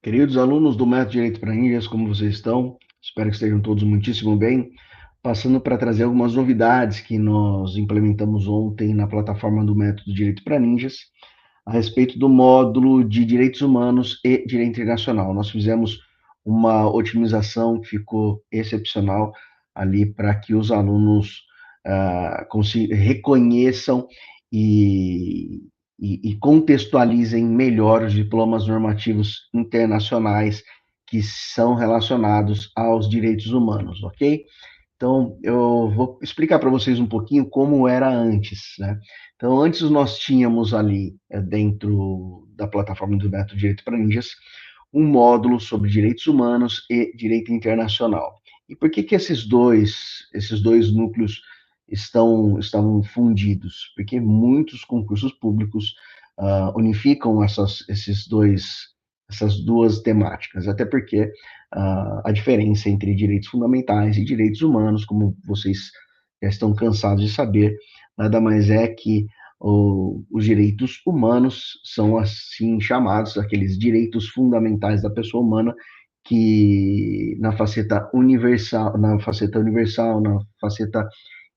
Queridos alunos do Método Direito para Ninjas, como vocês estão? Espero que estejam todos muitíssimo bem. Passando para trazer algumas novidades que nós implementamos ontem na plataforma do Método Direito para Ninjas, a respeito do módulo de Direitos Humanos e Direito Internacional. Nós fizemos uma otimização que ficou excepcional ali para que os alunos reconheçam e, e contextualizem melhor os diplomas normativos internacionais que são relacionados aos direitos humanos, ok? Então, eu vou explicar para vocês um pouquinho como era antes, né? Então, antes nós tínhamos ali, dentro da plataforma do Método Direito para Ninjas, um módulo sobre direitos humanos e direito internacional. E por que que esses dois núcleos estavam fundidos? Porque muitos concursos públicos unificam essas duas temáticas, até porque a diferença entre direitos fundamentais e direitos humanos, como vocês já estão cansados de saber, nada mais é que os direitos humanos são assim chamados, aqueles direitos fundamentais da pessoa humana, que na faceta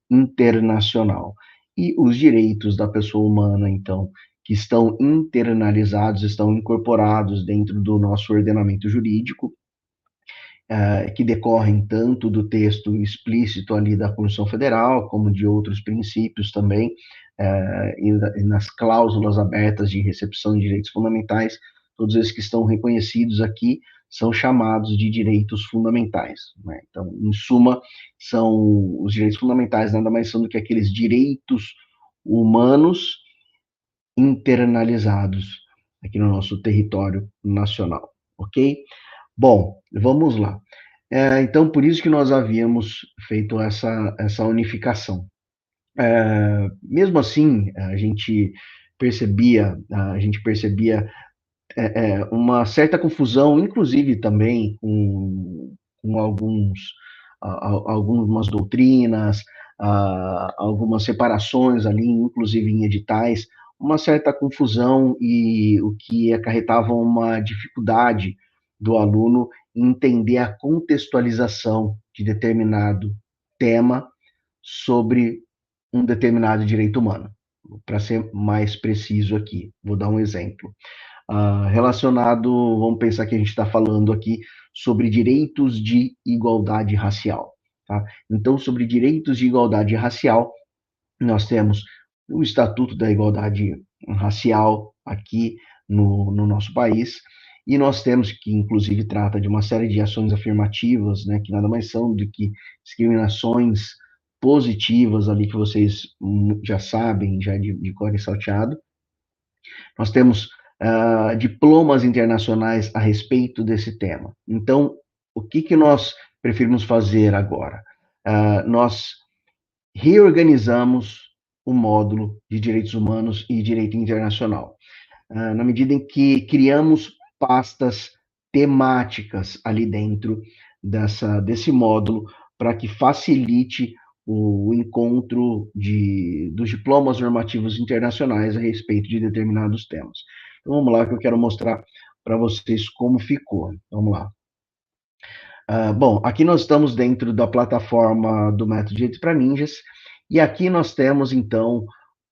internacional. E os direitos da pessoa humana, então, que estão internalizados, estão incorporados dentro do nosso ordenamento jurídico, que decorrem tanto do texto explícito ali da Constituição Federal, como de outros princípios também, e nas cláusulas abertas de recepção de direitos fundamentais, todos esses que estão reconhecidos aqui são chamados de direitos fundamentais, né? Então, em suma, são os direitos fundamentais nada mais são do que aqueles direitos humanos internalizados aqui no nosso território nacional, ok? Bom, vamos lá. Então, por isso que nós havíamos feito essa unificação. Mesmo assim, a gente percebia uma certa confusão, inclusive também com algumas doutrinas, algumas separações ali, inclusive em editais, uma certa confusão e o que acarretava uma dificuldade do aluno em entender a contextualização de determinado tema sobre um determinado direito humano. Para ser mais preciso aqui, vou dar um exemplo. Relacionado, vamos pensar que a gente está falando aqui sobre direitos de igualdade racial. Tá? Então, sobre direitos de igualdade racial, nós temos o Estatuto da Igualdade Racial aqui no nosso país, e nós temos que, inclusive, trata de uma série de ações afirmativas, né, que nada mais são do que discriminações positivas ali que vocês já sabem, já de cor e salteado. Nós temos diplomas internacionais a respeito desse tema. Então, o que, que nós preferimos fazer agora? Nós reorganizamos o módulo de direitos humanos e direito internacional, na medida em que criamos pastas temáticas ali dentro desse módulo para que facilite o encontro dos diplomas normativos internacionais a respeito de determinados temas. Então, vamos lá, que eu quero mostrar para vocês como ficou. Vamos lá. Bom, aqui nós estamos dentro da plataforma do Método Direito para Ninjas, e aqui nós temos, então,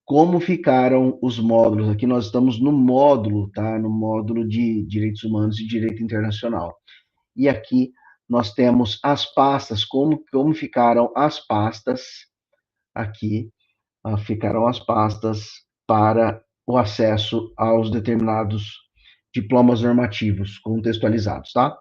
como ficaram os módulos. Aqui nós estamos no módulo, tá? No módulo de Direitos Humanos e Direito Internacional. E aqui nós temos as pastas, como ficaram as pastas aqui, ficaram as pastas para o acesso aos determinados diplomas normativos contextualizados, tá?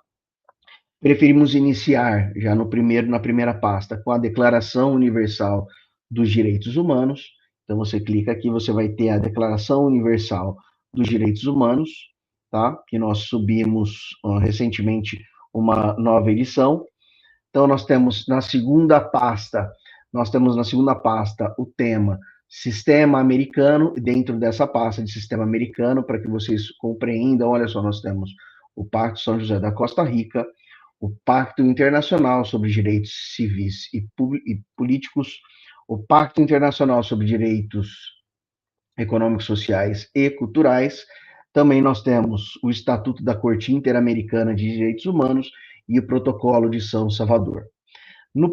Preferimos iniciar já na primeira pasta com a Declaração Universal dos Direitos Humanos. Então você clica aqui, você vai ter a Declaração Universal dos Direitos Humanos, tá? Que nós subimos recentemente uma nova edição. Então nós temos na segunda pasta o tema Sistema Americano, e dentro dessa pasta de Sistema Americano, para que vocês compreendam, olha só, nós temos o Pacto São José da Costa Rica, o Pacto Internacional sobre Direitos Civis e Políticos, o Pacto Internacional sobre Direitos Econômicos, Sociais e Culturais, Também nós temos o Estatuto da Corte Interamericana de Direitos Humanos e o Protocolo de São Salvador. Na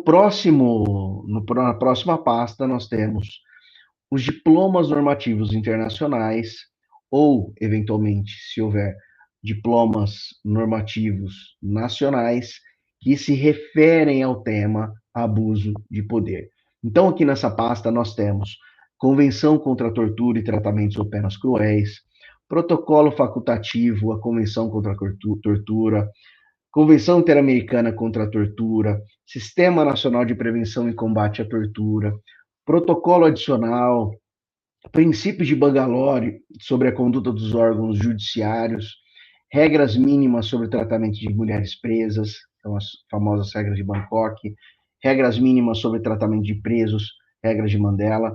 próxima pasta, nós temos os diplomas normativos internacionais, ou, eventualmente, se houver, diplomas normativos nacionais que se referem ao tema abuso de poder. Então, aqui nessa pasta, nós temos Convenção contra a Tortura e Tratamentos ou Penas Cruéis, Protocolo Facultativo à Convenção contra a Tortura, Convenção Interamericana contra a Tortura, Sistema Nacional de Prevenção e Combate à Tortura, Protocolo Adicional, Princípios de Bangalore sobre a conduta dos órgãos judiciários, regras mínimas sobre o tratamento de mulheres presas, são as famosas regras de Bangkok, regras mínimas sobre o tratamento de presos, regras de Mandela,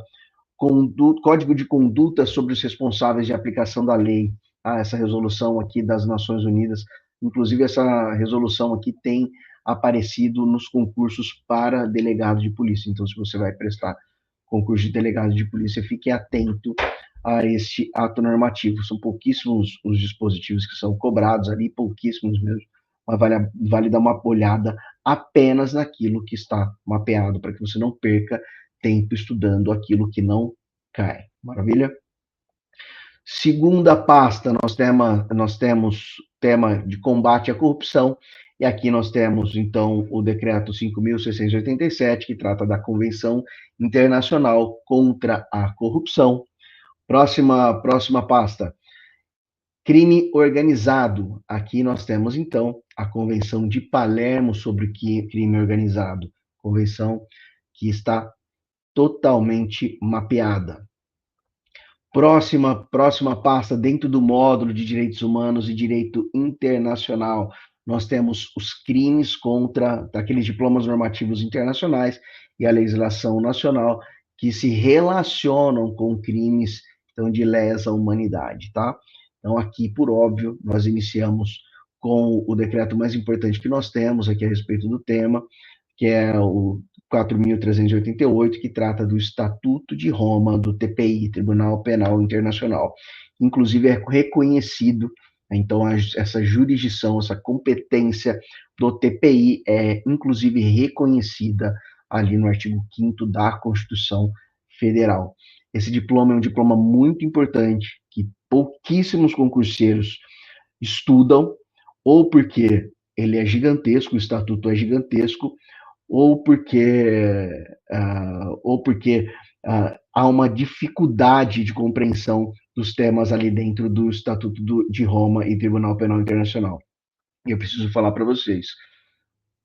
Código de Conduta sobre os responsáveis de aplicação da lei, essa resolução aqui das Nações Unidas, inclusive essa resolução aqui tem aparecido nos concursos para delegado de polícia, então se você vai prestar concurso de delegado de polícia, fique atento a este ato normativo. São pouquíssimos os dispositivos que são cobrados ali, pouquíssimos mesmo, mas vale dar uma olhada apenas naquilo que está mapeado, para que você não perca tempo estudando aquilo que não cai. Maravilha? Segunda pasta, nós temos tema de combate à corrupção, e aqui nós temos, então, o decreto 5.687, que trata da Convenção Internacional contra a Corrupção. Próxima pasta, crime organizado. Aqui nós temos, então, a Convenção de Palermo sobre crime organizado. Convenção que está totalmente mapeada. Próxima pasta, dentro do módulo de Direitos Humanos e Direito Internacional, nós temos os crimes contra aqueles diplomas normativos internacionais e a legislação nacional que se relacionam com crimes então, de lesa humanidade, tá? Então, aqui, por óbvio, nós iniciamos com o decreto mais importante que nós temos aqui a respeito do tema, que é o 4.388, que trata do Estatuto de Roma, do TPI, Tribunal Penal Internacional. Inclusive, é reconhecido, então, essa jurisdição, essa competência do TPI é, inclusive, reconhecida ali no artigo 5º da Constituição Federal. Esse diploma é um diploma muito importante, que pouquíssimos concurseiros estudam, ou porque ele é gigantesco, o estatuto é gigantesco, ou porque há uma dificuldade de compreensão dos temas ali dentro do Estatuto de Roma e Tribunal Penal Internacional. E eu preciso falar para vocês,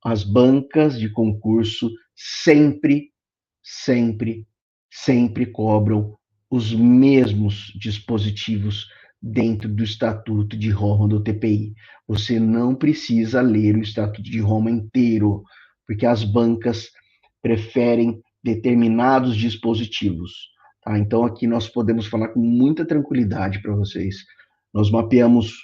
as bancas de concurso sempre cobram os mesmos dispositivos dentro do Estatuto de Roma do TPI. Você não precisa ler o Estatuto de Roma inteiro, porque as bancas preferem determinados dispositivos. Tá? Então, aqui nós podemos falar com muita tranquilidade para vocês. Nós mapeamos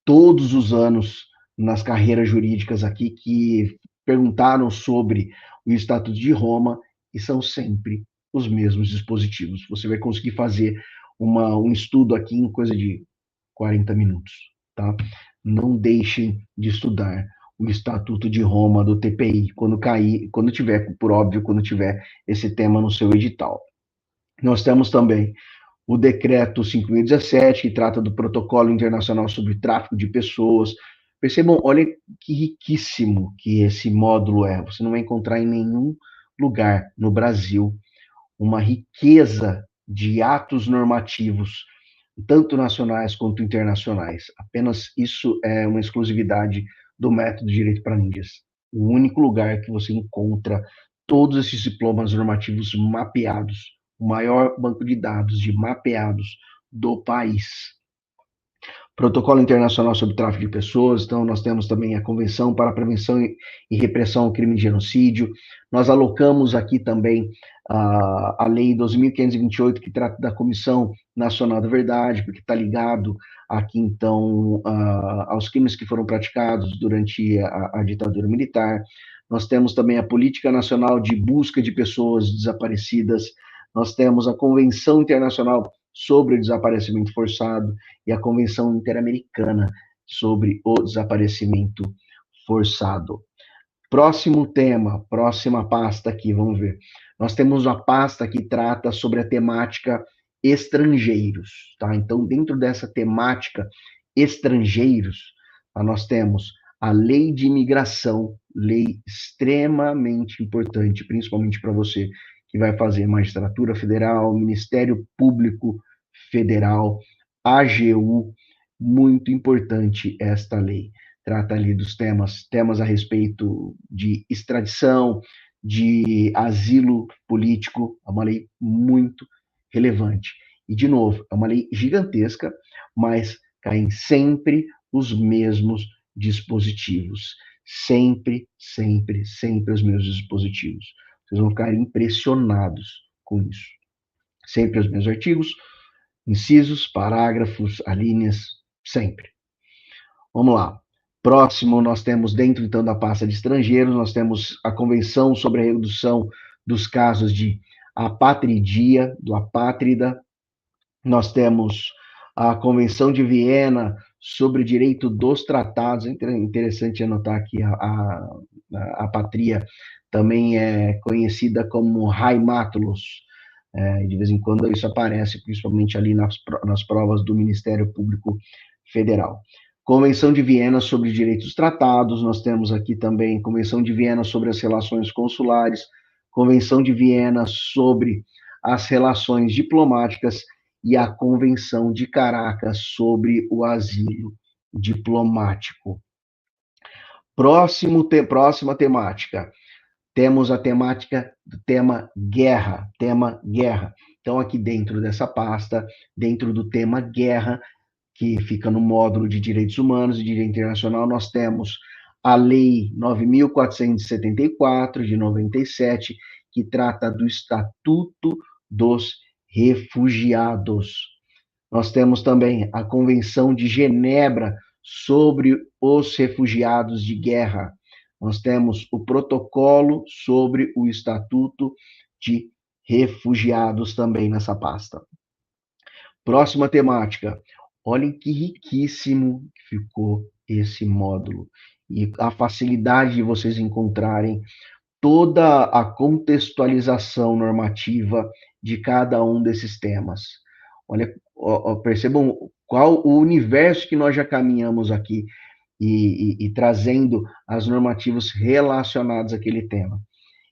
todos os anos nas carreiras jurídicas aqui que perguntaram sobre o Estatuto de Roma e são sempre os mesmos dispositivos. Você vai conseguir fazer um estudo aqui em coisa de 40 minutos, tá? Não deixem de estudar o Estatuto de Roma do TPI quando tiver, por óbvio, quando tiver esse tema no seu edital. Nós temos também o decreto 5.017, que trata do Protocolo Internacional sobre Tráfico de Pessoas. Percebam, olha que riquíssimo que esse módulo é. Você não vai encontrar em nenhum lugar no Brasil uma riqueza de atos normativos, tanto nacionais quanto internacionais. Apenas isso é uma exclusividade do método Direito para Ninjas. O único lugar que você encontra todos esses diplomas normativos mapeados, o maior banco de dados de mapeados do país. Protocolo Internacional sobre Tráfico de Pessoas, então nós temos também a Convenção para a Prevenção e Repressão ao Crime de Genocídio. Nós alocamos aqui também a Lei 12.528, que trata da Comissão Nacional da Verdade, porque está ligado aqui, então, aos crimes que foram praticados durante a ditadura militar. Nós temos também a Política Nacional de Busca de Pessoas Desaparecidas. Nós temos a Convenção Internacional sobre o desaparecimento forçado e a Convenção Interamericana sobre o desaparecimento forçado. Próximo tema, próxima pasta aqui, vamos ver. Nós temos uma pasta que trata sobre a temática estrangeiros, tá? Então, dentro dessa temática estrangeiros, nós temos a lei de imigração, lei extremamente importante, principalmente para você que vai fazer magistratura federal, Ministério Público Federal, AGU, muito importante esta lei. Trata ali dos temas a respeito de extradição, de asilo político, é uma lei muito relevante. E, de novo, é uma lei gigantesca, mas caem sempre os mesmos dispositivos. Sempre, sempre, sempre os mesmos dispositivos. Vocês vão ficar impressionados com isso. Sempre os mesmos artigos, incisos, parágrafos, alíneas, sempre. Vamos lá. Próximo, nós temos, dentro, então, da pasta de estrangeiros, nós temos a Convenção sobre a Redução dos Casos de Apatridia, do apátrida. Nós temos a Convenção de Viena sobre o direito dos tratados. É interessante anotar aqui, a apatria também é conhecida como Haematulos. De vez em quando isso aparece, principalmente ali nas provas do Ministério Público Federal. Convenção de Viena sobre direitos tratados, nós temos aqui também Convenção de Viena sobre as relações consulares, Convenção de Viena sobre as relações diplomáticas e a Convenção de Caracas sobre o asilo diplomático. Próxima temática. Temos a temática do tema guerra, Então, aqui dentro dessa pasta, dentro do tema guerra, que fica no módulo de Direitos Humanos e Direito Internacional, nós temos a Lei 9.474, de 97, que trata do Estatuto dos Refugiados. Nós temos também a Convenção de Genebra sobre os refugiados de guerra. Nós temos o Protocolo sobre o Estatuto de Refugiados também nessa pasta. Próxima temática. Olhem que riquíssimo ficou esse módulo. E a facilidade de vocês encontrarem toda a contextualização normativa de cada um desses temas. Olha, percebam qual o universo que nós já caminhamos aqui e trazendo as normativas relacionadas àquele tema.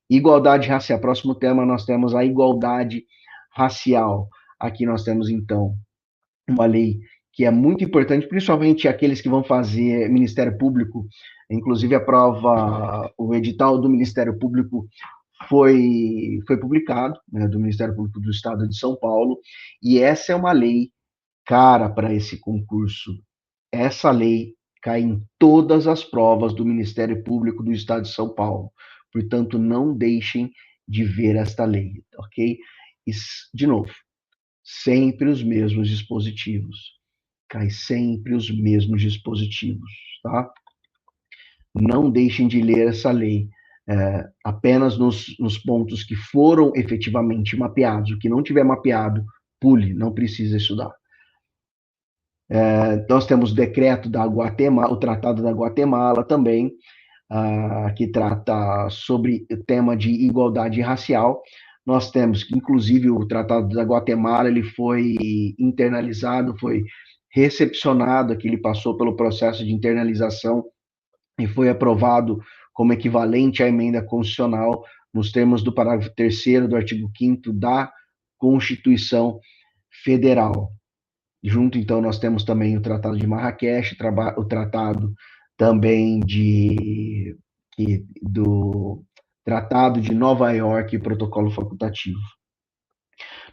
Igualdade racial. Próximo tema, nós temos a igualdade racial. Aqui nós temos, então, uma lei que é muito importante, principalmente aqueles que vão fazer Ministério Público. Inclusive, a prova, o edital do Ministério Público foi publicado, né, do Ministério Público do Estado de São Paulo, e essa é uma lei cara para esse concurso. Essa lei cai em todas as provas do Ministério Público do Estado de São Paulo. Portanto, não deixem de ver esta lei, ok? E, de novo, sempre os mesmos dispositivos. Cai sempre os mesmos dispositivos, tá? Não deixem de ler essa lei apenas nos pontos que foram efetivamente mapeados. O que não tiver mapeado, pule, não precisa estudar. Nós temos o decreto da Guatemala, o Tratado da Guatemala também, que trata sobre o tema de igualdade racial. Nós temos que, inclusive, o Tratado da Guatemala, ele foi internalizado, foi recepcionado, que ele passou pelo processo de internalização e foi aprovado como equivalente à emenda constitucional nos termos do parágrafo 3º do artigo 5º da Constituição Federal. Junto, então, nós temos também o Tratado de Marrakech, o Tratado também do Tratado de Nova York e Protocolo Facultativo.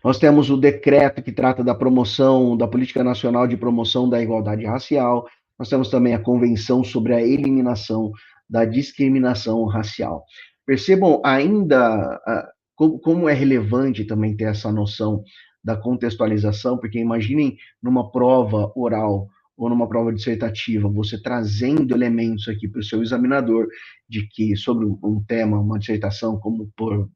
Nós temos o decreto que trata da promoção, da Política Nacional de Promoção da Igualdade Racial. Nós temos também a Convenção sobre a Eliminação da Discriminação Racial. Percebam ainda como é relevante também ter essa noção da contextualização, porque imaginem numa prova oral ou numa prova dissertativa, você trazendo elementos aqui para o seu examinador de que sobre um tema, uma dissertação, como por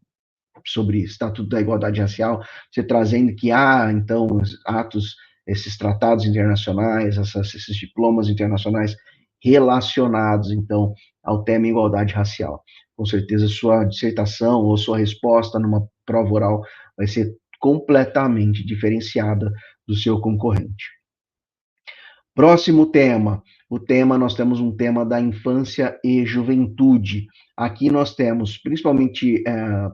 sobre Estatuto da Igualdade Racial, você trazendo que então, os atos, esses tratados internacionais, esses diplomas internacionais relacionados, então, ao tema igualdade racial. Com certeza, sua dissertação ou sua resposta numa prova oral vai ser completamente diferenciada do seu concorrente. Próximo tema. Nós temos um tema da infância e juventude. Aqui nós temos, principalmente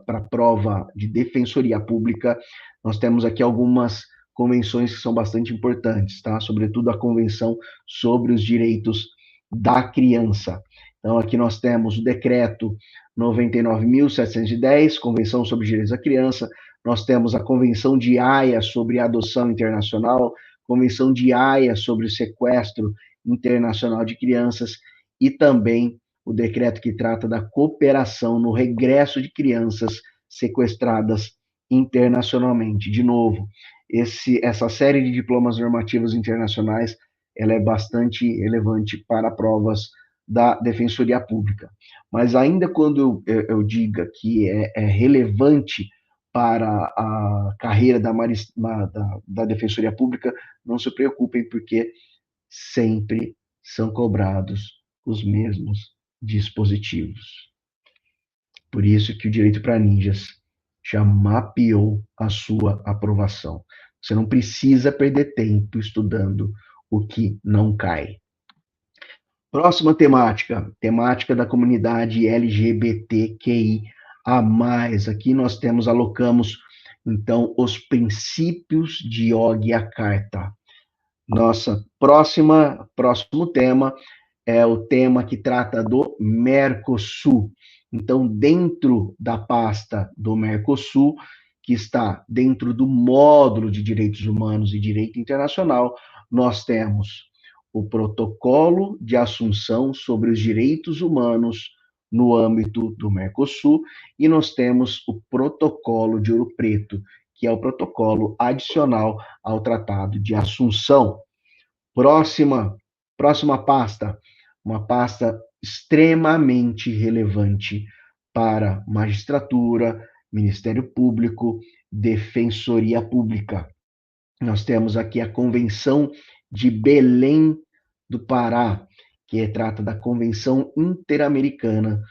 para a prova de defensoria pública, nós temos aqui algumas convenções que são bastante importantes, tá? Sobretudo a Convenção sobre os Direitos da Criança. Então, aqui nós temos o decreto 99.710, Convenção sobre os Direitos da Criança. Nós temos a Convenção de Haia sobre a Adoção Internacional, Convenção de Haia sobre o sequestro internacional de crianças e também o decreto que trata da cooperação no regresso de crianças sequestradas internacionalmente. De novo, essa série de diplomas normativos internacionais ela é bastante relevante para provas da Defensoria Pública. Mas ainda quando eu diga que é relevante para a carreira da Defensoria Pública, não se preocupem, porque sempre são cobrados os mesmos dispositivos. Por isso que o Direito para Ninjas já mapeou a sua aprovação. Você não precisa perder tempo estudando o que não cai. Próxima temática da comunidade LGBTQI a mais. Aqui nós alocamos, então, os princípios de Yogyakarta. Próximo tema é o tema que trata do Mercosul. Então, dentro da pasta do Mercosul, que está dentro do módulo de Direitos Humanos e Direito Internacional, nós temos o Protocolo de Assunção sobre os Direitos Humanos no âmbito do Mercosul, e nós temos o Protocolo de Ouro Preto, que é o protocolo adicional ao Tratado de Assunção. Próxima pasta, uma pasta extremamente relevante para magistratura, Ministério Público, Defensoria Pública. Nós temos aqui a Convenção de Belém do Pará, que trata da Convenção Interamericana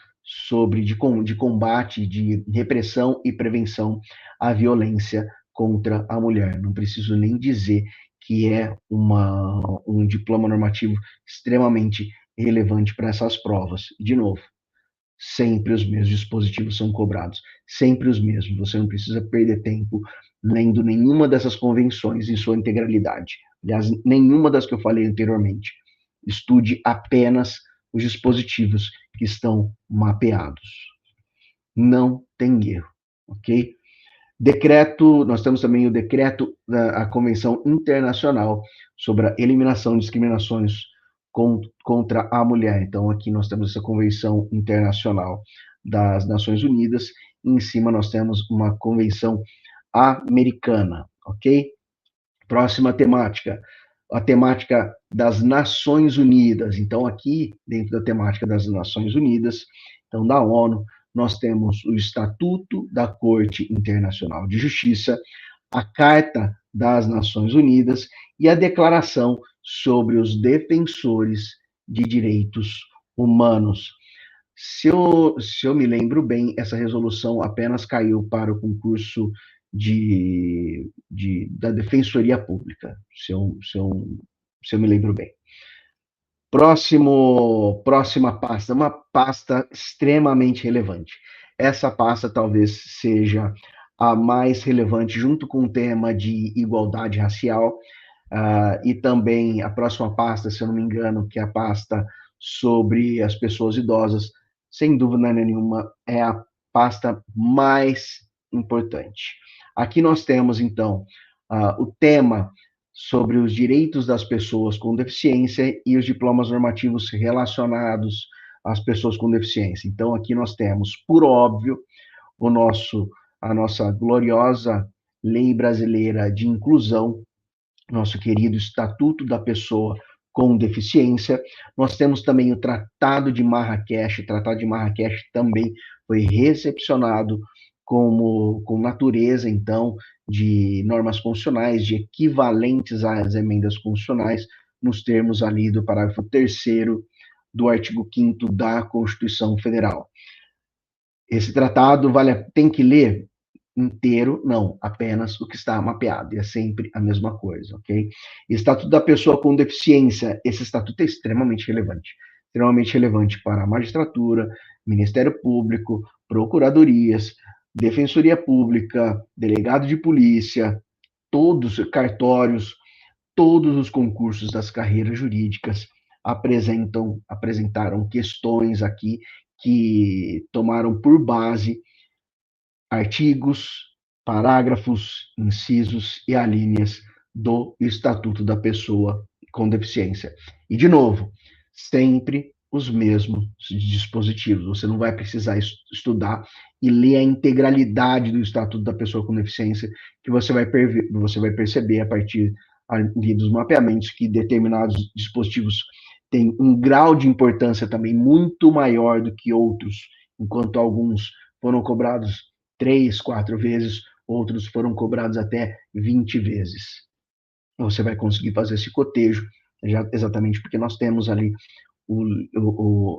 de combate, de repressão e prevenção à violência contra a mulher. Não preciso nem dizer que é um diploma normativo extremamente relevante para essas provas. E, de novo, sempre os mesmos dispositivos são cobrados, sempre os mesmos. Você não precisa perder tempo lendo nenhuma dessas convenções em sua integralidade. Aliás, nenhuma das que eu falei anteriormente. Estude apenas os dispositivos que estão mapeados. Não tem erro, ok? Nós temos também o decreto da Convenção Internacional sobre a Eliminação de Discriminações contra a Mulher. Então, aqui nós temos essa Convenção Internacional das Nações Unidas, e em cima nós temos uma Convenção Americana, ok? Próxima temática, a temática das Nações Unidas. Então, aqui, dentro da temática das Nações Unidas, então, da ONU, nós temos o Estatuto da Corte Internacional de Justiça, a Carta das Nações Unidas e a Declaração sobre os Defensores de Direitos Humanos. Se eu me lembro bem, essa resolução apenas caiu para o concurso da Defensoria Pública, se eu me lembro bem. Próxima pasta, uma pasta extremamente relevante. Essa pasta talvez seja a mais relevante, junto com o tema de igualdade racial, e também a próxima pasta, se eu não me engano, que é a pasta sobre as pessoas idosas, sem dúvida nenhuma, é a pasta mais importante. Aqui nós temos, então, o tema sobre os direitos das pessoas com deficiência e os diplomas normativos relacionados às pessoas com deficiência. Então, aqui nós temos, por óbvio, a nossa gloriosa Lei Brasileira de Inclusão, nosso querido Estatuto da Pessoa com Deficiência. Nós temos também o Tratado de Marrakech. O Tratado de Marrakech também foi recepcionado com natureza, então, de normas constitucionais, de equivalentes às emendas constitucionais, nos termos ali do parágrafo 3º do artigo 5º da Constituição Federal. Esse tratado tem que ler inteiro? Não, apenas o que está mapeado, e é sempre a mesma coisa, ok? Estatuto da pessoa com deficiência, esse estatuto é extremamente relevante para a magistratura, Ministério Público, procuradorias, Defensoria Pública, delegado de polícia, todos os cartórios, todos os concursos das carreiras jurídicas apresentaram questões aqui que tomaram por base artigos, parágrafos, incisos e alíneas do Estatuto da Pessoa com Deficiência. E, de novo, sempre os mesmos dispositivos. Você não vai precisar estudar e ler a integralidade do Estatuto da Pessoa com Deficiência, que você vai perceber a partir dos mapeamentos que determinados dispositivos têm um grau de importância também muito maior do que outros, enquanto alguns foram cobrados 3, 4 vezes, outros foram cobrados até 20 vezes. Você vai conseguir fazer esse cotejo, exatamente porque nós temos ali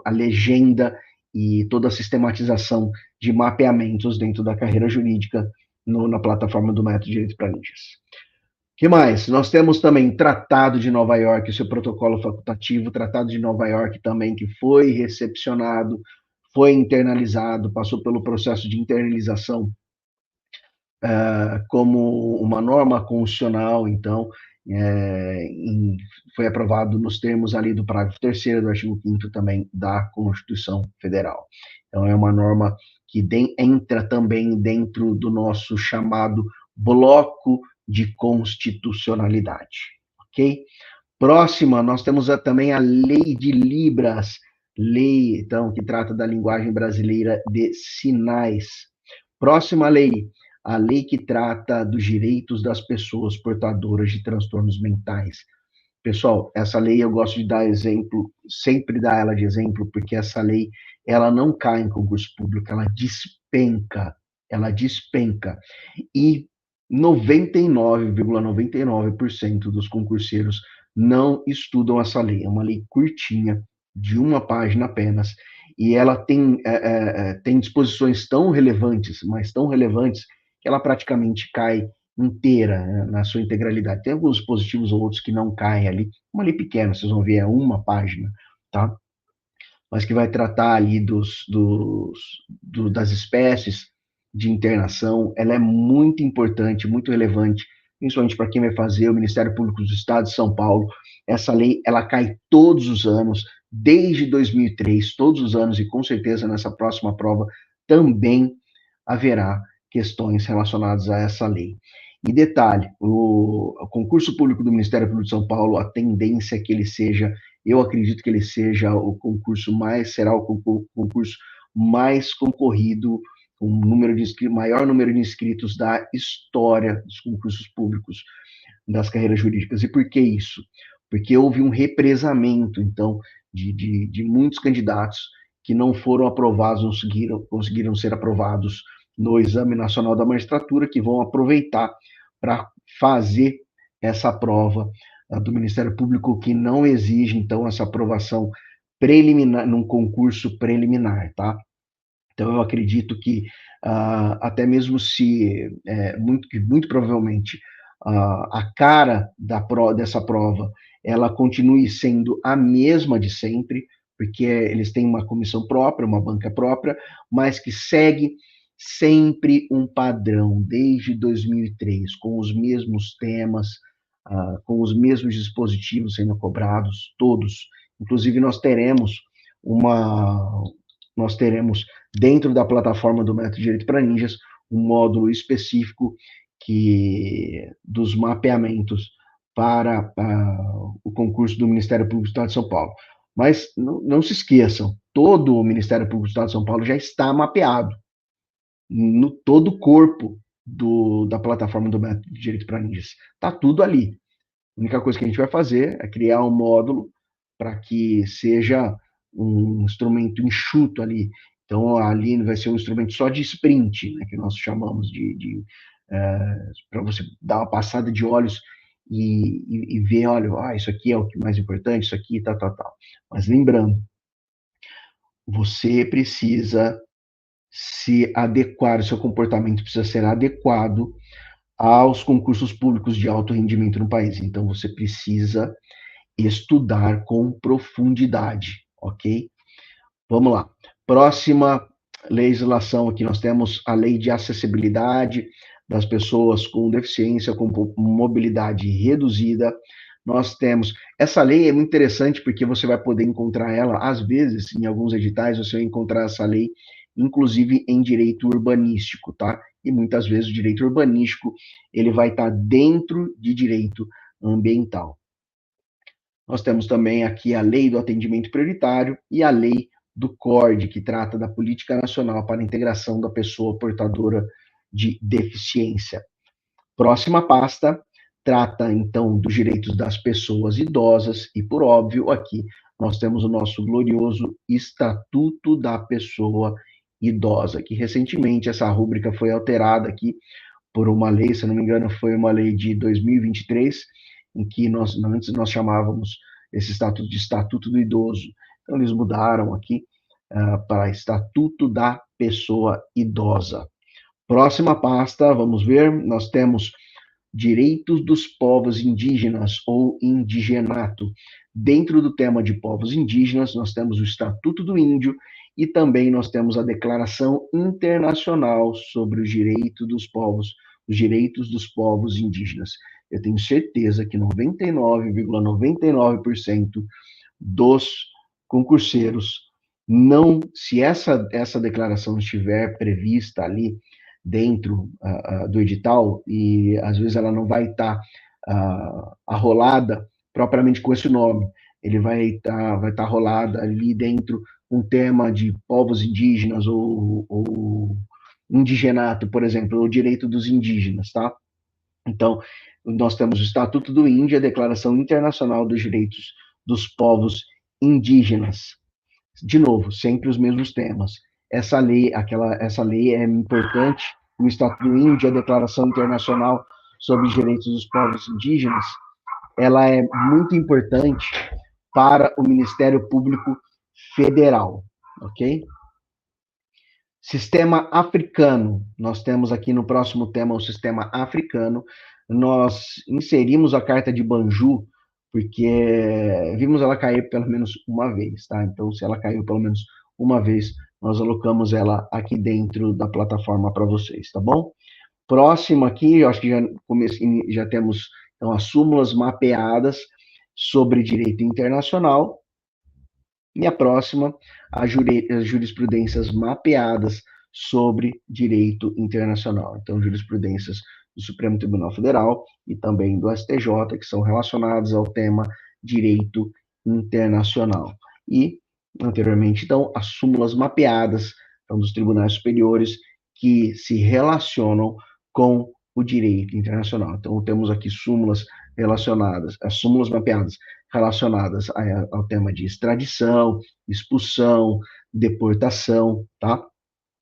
a legenda e toda a sistematização de mapeamentos dentro da carreira jurídica na plataforma do Método Direito para Ninjas. O que mais? Nós temos também Tratado de Nova York, seu protocolo facultativo, Tratado de Nova York também, que foi recepcionado, foi internalizado, passou pelo processo de internalização como uma norma constitucional, então, foi aprovado nos termos ali do parágrafo 3º do artigo 5º também da Constituição Federal. Então, é uma norma que entra também dentro do nosso chamado bloco de constitucionalidade, ok? Próxima, nós temos também a Lei de Libras, lei, então, que trata da linguagem brasileira de sinais. Próxima lei, a lei que trata dos direitos das pessoas portadoras de transtornos mentais. Pessoal, essa lei eu gosto de dar exemplo, sempre dar ela de exemplo, porque essa lei, ela não cai em concurso público, ela despenca. E 99,99% dos concurseiros não estudam essa lei. É uma lei curtinha, de uma página apenas, e ela tem disposições tão relevantes, mas tão relevantes, que ela praticamente cai inteira, né, na sua integralidade. Tem alguns positivos ou outros que não caem ali, uma lei pequena, vocês vão ver, é uma página, tá? Mas que vai tratar ali das espécies de internação. Ela é muito importante, muito relevante, principalmente para quem vai fazer o Ministério Público do Estado de São Paulo. Essa lei, ela cai todos os anos, desde 2003, todos os anos, e com certeza nessa próxima prova também haverá questões relacionadas a essa lei. E detalhe, o concurso público do Ministério Público de São Paulo, a tendência é que ele seja, eu acredito que ele seja o concurso será o concurso mais concorrido, maior número de inscritos da história dos concursos públicos das carreiras jurídicas. E por que isso? Porque houve um represamento, então, de muitos candidatos que não foram aprovados, não conseguiram ser aprovados no Exame Nacional da Magistratura, que vão aproveitar para fazer essa prova do Ministério Público, que não exige, então, essa aprovação preliminar, num concurso preliminar, tá? Então, eu acredito que, até mesmo se, muito provavelmente, a cara dessa prova, ela continue sendo a mesma de sempre, porque eles têm uma comissão própria, uma banca própria, mas que segue sempre um padrão, desde 2003, com os mesmos temas, com os mesmos dispositivos sendo cobrados, todos. Inclusive, nós teremos dentro da plataforma do Método Direito para Ninjas um módulo específico dos mapeamentos para o concurso do Ministério Público do Estado de São Paulo. Mas não se esqueçam, todo o Ministério Público do Estado de São Paulo já está mapeado no todo o corpo da plataforma do Método de Direito para Ninjas. Está tudo ali. A única coisa que a gente vai fazer é criar um módulo para que seja um instrumento enxuto ali Então, ali vai ser um instrumento só de sprint, né, que nós chamamos para você dar uma passada de olhos e ver, olha, isso aqui é o que mais importante, isso aqui, tal, tal, tal. Mas lembrando, você precisa se adequar, o seu comportamento precisa ser adequado aos concursos públicos de alto rendimento no país. Então, você precisa estudar com profundidade, ok? Vamos lá. Próxima legislação aqui, nós temos a lei de acessibilidade das pessoas com deficiência, com mobilidade reduzida. Nós temos. Essa lei é muito interessante porque você vai poder encontrar ela, às vezes, em alguns editais, você vai encontrar essa lei, inclusive em direito urbanístico, tá? E muitas vezes o direito urbanístico ele vai estar dentro de direito ambiental. Nós temos também aqui a lei do atendimento prioritário e a lei do CORD, que trata da Política Nacional para a Integração da Pessoa Portadora de Deficiência. Próxima pasta trata, então, dos direitos das pessoas idosas e, por óbvio, aqui nós temos o nosso glorioso Estatuto da Pessoa Idosa, que recentemente essa rúbrica foi alterada aqui por uma lei, se não me engano, foi uma lei de 2023, em que antes nós chamávamos esse estatuto de Estatuto do Idoso. Então, eles mudaram aqui para Estatuto da Pessoa Idosa. Próxima pasta, vamos ver, nós temos direitos dos povos indígenas ou indigenato. Dentro do tema de povos indígenas, nós temos o Estatuto do Índio e também nós temos a Declaração Internacional sobre os direitos dos povos indígenas. Eu tenho certeza que 99,99% dos concurseiros não, se essa declaração estiver prevista ali dentro do edital, e às vezes ela não vai estar arrolada propriamente com esse nome, ele vai estar arrolada ali dentro um tema de povos indígenas ou indigenato, por exemplo, o direito dos indígenas, tá? Então, nós temos o Estatuto do Índio, a Declaração Internacional dos Direitos dos Povos Indígenas. De novo, sempre os mesmos temas. Essa lei é importante, o Estatuto do Índio, a Declaração Internacional sobre os Direitos dos Povos Indígenas, ela é muito importante para o Ministério Público Federal, ok? Sistema africano. Nós temos aqui no próximo tema o sistema africano. Nós inserimos a carta de Banjul porque vimos ela cair pelo menos uma vez, tá? Então, se ela caiu pelo menos uma vez, nós alocamos ela aqui dentro da plataforma para vocês, tá bom? Próximo aqui, eu acho que já temos então, as súmulas mapeadas sobre direito internacional. E a próxima, as jurisprudências mapeadas sobre direito internacional. Então, jurisprudências do Supremo Tribunal Federal e também do STJ, que são relacionadas ao tema direito internacional. E, anteriormente, então, as súmulas mapeadas então, dos tribunais superiores que se relacionam com o direito internacional. Então, temos aqui súmulas relacionadas, as súmulas mapeadas relacionadas ao tema de extradição, expulsão, deportação, tá?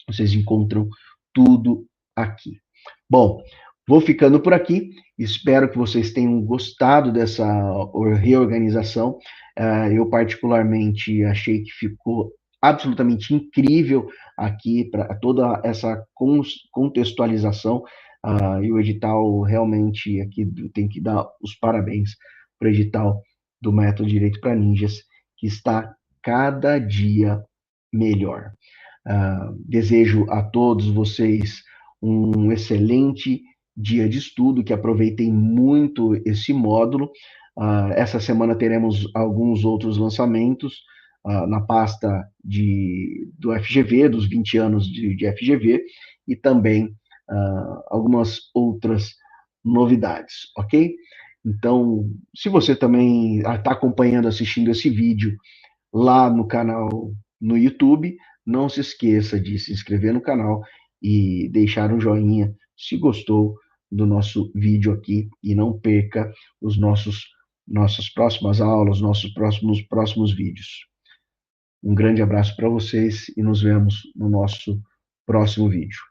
Vocês encontram tudo aqui. Bom, vou ficando por aqui. Espero que vocês tenham gostado dessa reorganização. Eu, particularmente, achei que ficou absolutamente incrível aqui para toda essa contextualização. E o edital realmente aqui tem que dar os parabéns para o edital do Método Direito para Ninjas, que está cada dia melhor. Desejo a todos vocês um excelente dia de estudo, que aproveitem muito esse módulo. Essa semana teremos alguns outros lançamentos na pasta do FGV, dos 20 anos de FGV, e também algumas outras novidades, ok? Então, se você também está acompanhando, assistindo esse vídeo lá no canal no YouTube, não se esqueça de se inscrever no canal e deixar um joinha se gostou do nosso vídeo aqui e não perca os nossas próximas aulas, nossos próximos vídeos. Um grande abraço para vocês e nos vemos no nosso próximo vídeo.